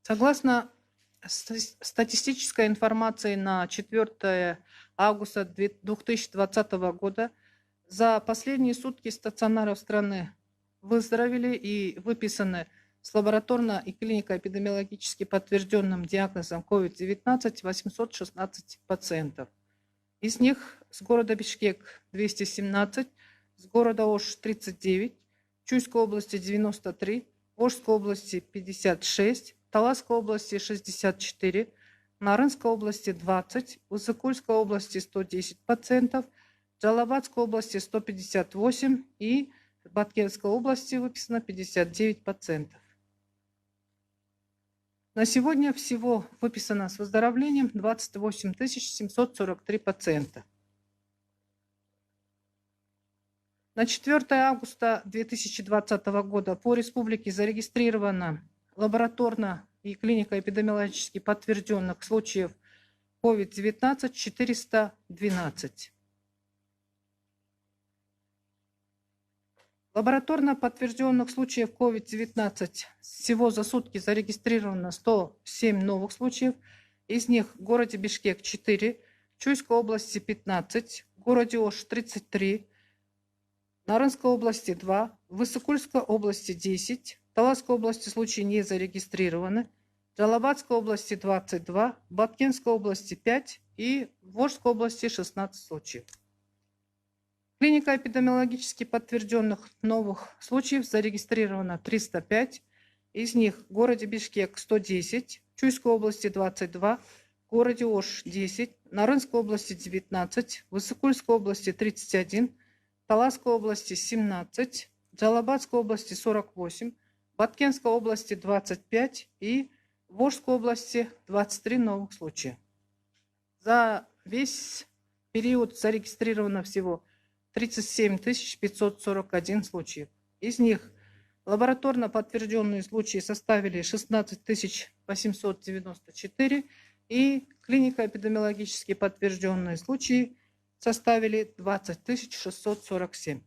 Согласно статистической информации на 4 августа 2020 года, за последние сутки стационаров страны выздоровели и выписаны с лабораторно и клинико-эпидемиологически подтвержденным диагнозом COVID-19 816 пациентов. Из них с города Бишкек 217, с города Ош 39, Чуйской области 93, Ошской области 56, Таласской области 64, Нарынской области 20, Уссыкульской области 110 пациентов, Джалабадской области 158 и в Баткенской области выписано 59 пациентов. На сегодня всего выписано с выздоровлением 28 743 пациента. На 4 августа 2020 года по республике зарегистрировано лабораторно и клинико-эпидемиологически подтвержденных случаев COVID-19 412. Лабораторно подтвержденных случаев COVID-19 всего за сутки зарегистрировано 107 новых случаев. Из них в городе Бишкек 4, в Чуйской области 15, в городе Ош 33, в Нарынской области 2, в Уссыкульской области 10, в Таласской области случаи не зарегистрированы, в Джалабадской области 22, в Баткенской области 5 и в Ошской области 16 случаев. Клиника эпидемиологически подтвержденных новых случаев зарегистрировано 305, из них в городе Бишкек 110, в Чуйской области 22, в городе Ош 10, в Нарынской области 19, в Уссыкульской области 31, в Таласской области 17, в Джалабадской области 48, в Баткенской области 25 и в Ошской области 23 новых случая. За весь период зарегистрировано всего 37 541 случаев. Из них лабораторно подтвержденные случаи составили 16 894 и клинико-эпидемиологически подтвержденные случаи составили 20 647.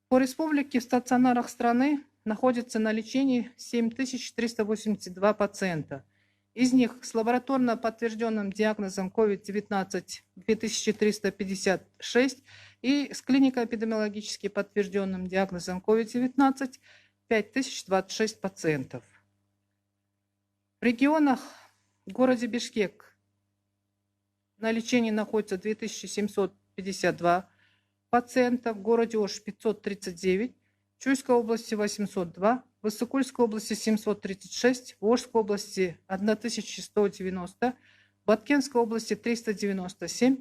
По республике в стационарах страны находится на лечении 7382 пациента. Из них с лабораторно подтвержденным диагнозом COVID-19 2356 и с клинико-эпидемиологически подтвержденным диагнозом COVID-19 5026 пациентов. В регионах в городе Бишкек на лечении находится 2752 пациента, в городе Ош 539, в Чуйской области 802, в Уссыкульской области 736, в Ошской области 1190, в Баткенской области 397, в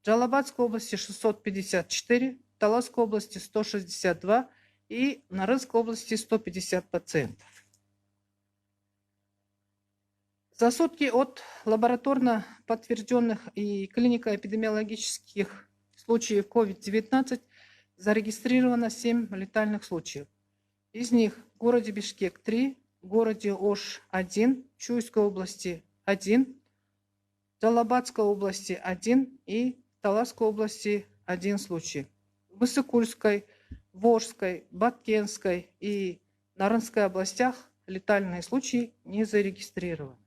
Джалабадской области 654, в Таласской области 162 и в Нарынской области 150 пациентов. За сутки от лабораторно подтвержденных и клинико-эпидемиологических случаев COVID-19 зарегистрировано 7 летальных случаев. Из них в городе Бишкек 3, в городе Ош 1, в Чуйской области 1, в Джалабадской области 1 и в Таласской области 1 случай. В Уссыкульской, в Ошской, Баткенской и Нарынской областях летальные случаи не зарегистрированы.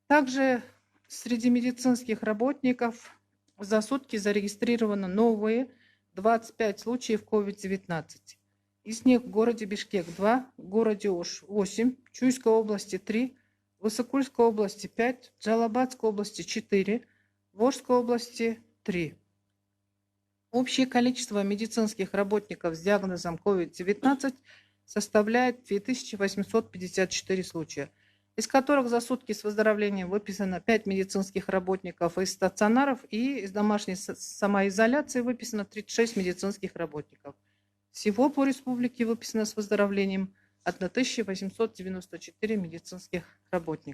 Также среди медицинских работников за сутки зарегистрировано новые 25 случаев COVID-19. Из них в городе Бишкек 2, в городе Ош 8, в Чуйской области 3, в Уссыкульской области 5, в Джалабадской области 4, в Ошской области 3. Общее количество медицинских работников с диагнозом COVID-19 составляет 2854 случая, из которых за сутки с выздоровлением выписано 5 медицинских работников из стационаров и из домашней самоизоляции выписано 36 медицинских работников. Всего по республике выписано с выздоровлением 1894 медицинских работников.